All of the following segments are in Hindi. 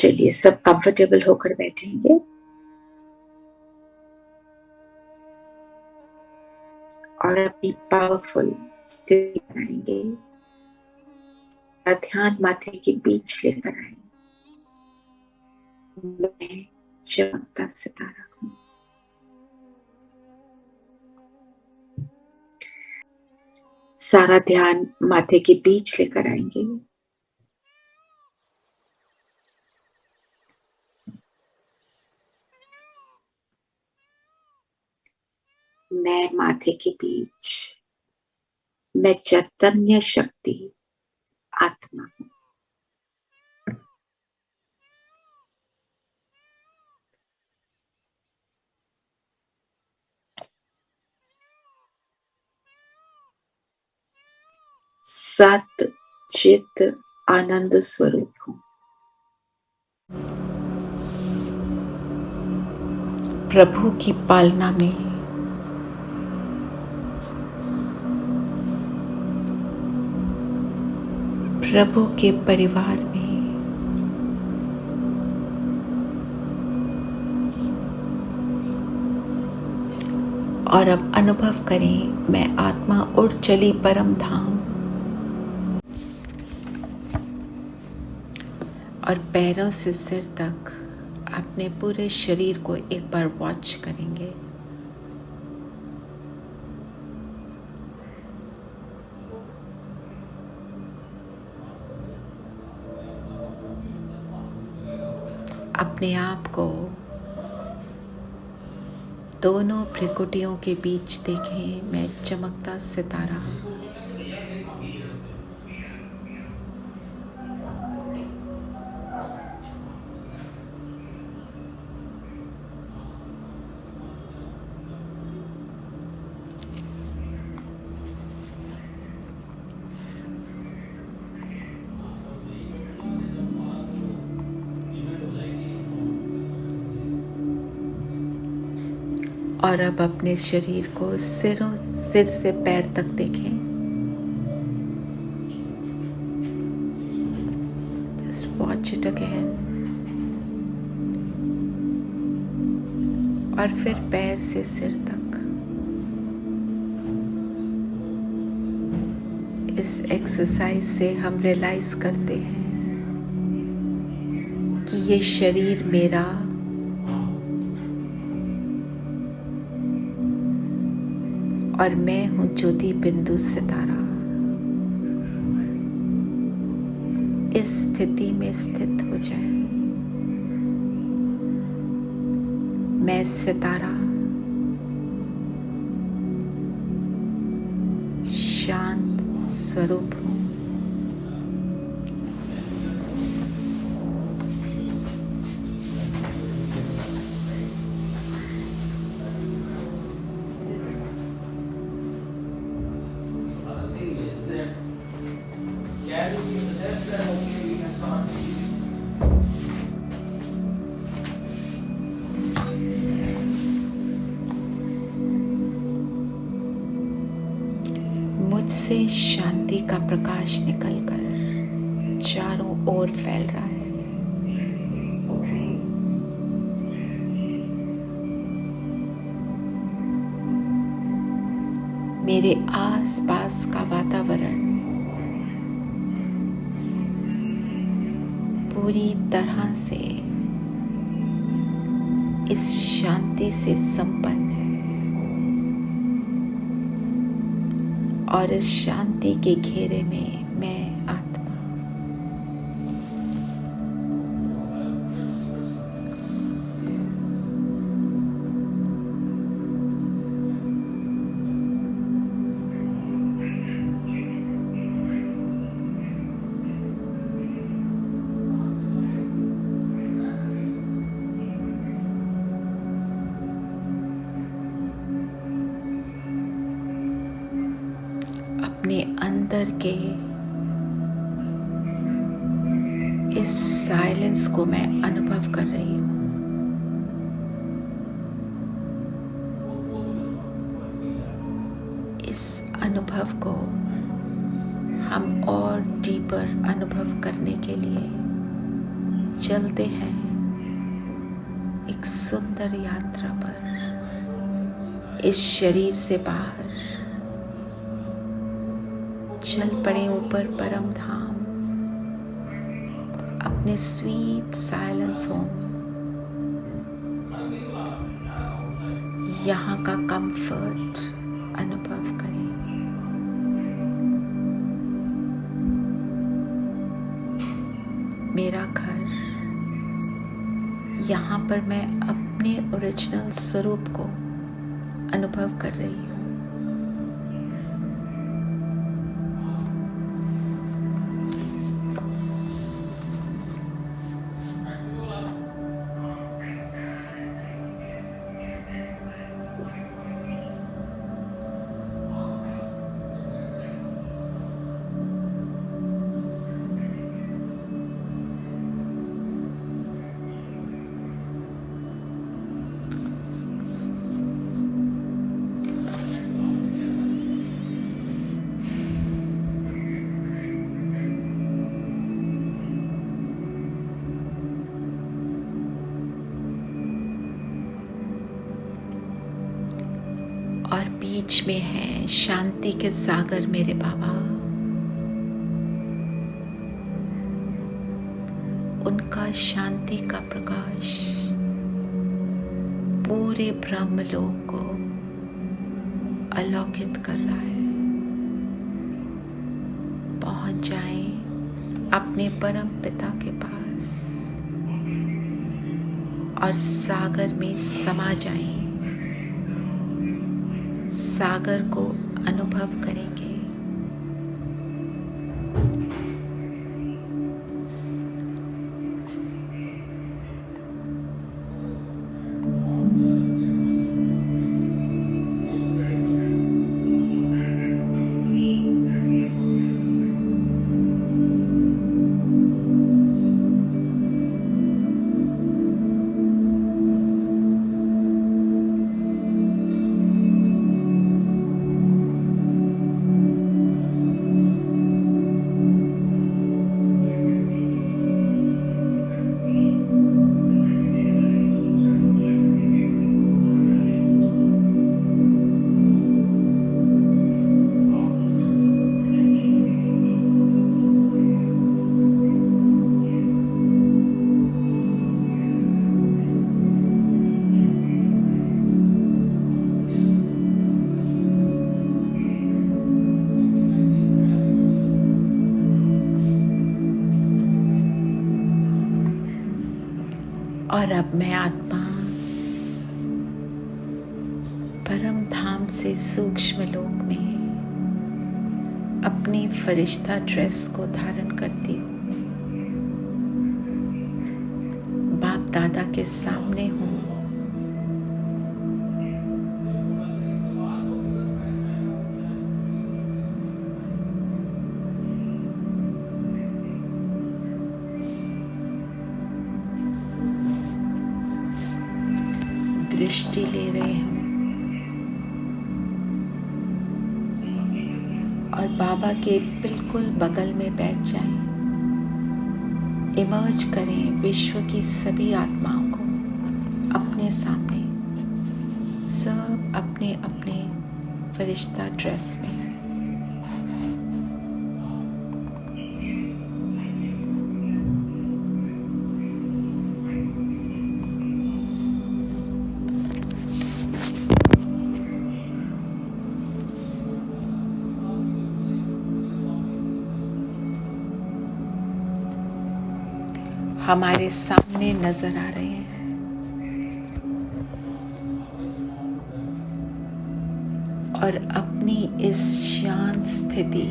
चलिए सब कंफर्टेबल होकर बैठेंगे और अपनी पावरफुल स्थिति बनाएंगे। ध्यान माथे के बीच लेकर आएंगे। मैं चमकता सितारा हूं। सारा ध्यान माथे के बीच लेकर आएंगे। मैं माथे के बीच, मैं चैतन्य शक्ति आत्मा हूं। सत चित आनंद स्वरूप हूं। प्रभु की पालना में प्रभु के परिवार में और अब अनुभव करें, मैं आत्मा उड़ चली परम धाम। और पैरों से सिर तक अपने पूरे शरीर को एक बार वॉच करेंगे। अपने आप को दोनों भ्रिकुटियों के बीच देखें, मैं चमकता सितारा। और अब अपने शरीर को सिर से पैर तक देखें। Just watch it again. और फिर पैर से सिर तक। इस एक्सरसाइज से हम रियलाइज करते हैं कि ये शरीर मेरा और मैं हूं ज्योति बिंदु सितारा। इस स्थिति में स्थित हो जाए। मैं सितारा शांत स्वरूप हूं। मुझसे शांति का प्रकाश निकलकर चारों ओर फैल रहा है। मेरे आसपास का वातावरण पूरी तरह से इस शांति से संपन्न है और इस शांति के घेरे में मैं आत्मा। अपने अंदर के इस साइलेंस को मैं अनुभव कर रही हूँ। इस अनुभव को हम और डीपर अनुभव करने के लिए चलते हैं एक सुंदर यात्रा पर, इस शरीर से बाहर चल पड़े ऊपर परम धाम, अपने स्वीट साइलेंस होम। यहाँ का कंफर्ट अनुभव करें। मेरा घर, यहाँ पर मैं अपने ओरिजिनल स्वरूप को अनुभव कर रही हूँ। और बीच में है शांति के सागर मेरे बाबा। उनका शांति का प्रकाश पूरे ब्रह्मलोक को अलौकित कर रहा है। पहुंच जाएं अपने परम पिता के पास और सागर में समा जाएं। सागर को अनुभव करेंगे। और अब मैं आत्मा परम धाम से सूक्ष्म लोक में अपनी फरिश्ता ड्रेस को धारण करती हूँ। बाप दादा के सामने हूँ। दृष्टि ले रहे हैं और बाबा के बिल्कुल बगल में बैठ जाएं। इमर्ज करें विश्व की सभी आत्माओं को अपने सामने, सब अपने अपने फरिश्ता ड्रेस में। हमारे सामने नजर आ रहे हैं और अपनी इस शांत स्थिति,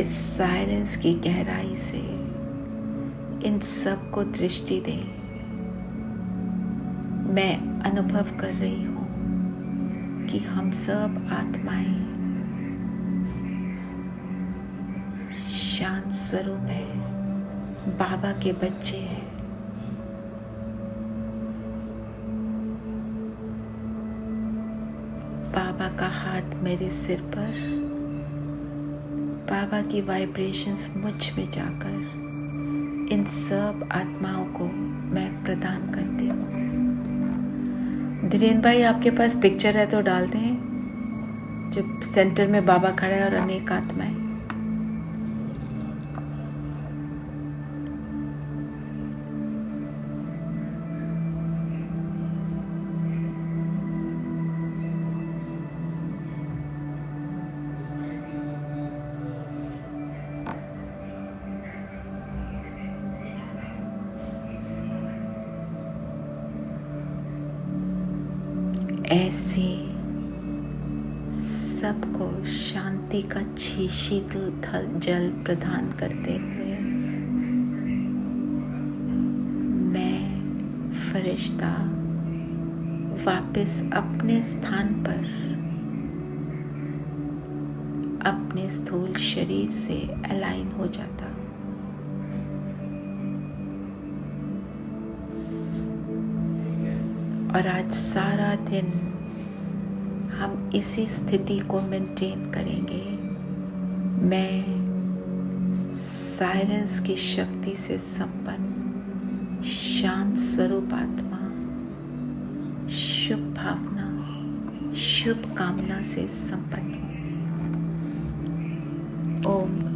इस साइलेंस की गहराई से इन सब को दृष्टि दें। मैं अनुभव कर रही हूँ कि हम सब आत्माएं शांत स्वरूप है, बाबा के बच्चे हैं। बाबा का हाथ मेरे सिर पर, बाबा की वाइब्रेशंस मुझ में जाकर इन सब आत्माओं को मैं प्रदान करती हूँ। धीरेन भाई, आपके पास पिक्चर है तो डाल दें, जो सेंटर में बाबा खड़ा है और अनेक आत्माएं। ऐसे सबको शांति का शीतल थल जल प्रदान करते हुए मैं फरिश्ता वापस अपने स्थान पर अपने स्थूल शरीर से अलाइन हो जाता। और आज सारा दिन हम इसी स्थिति को मेंटेन करेंगे। मैं साइलेंस की शक्ति से संपन्न शांत स्वरूप आत्मा, शुभ भावना, शुभ कामना से संपन्न हूँ। ओम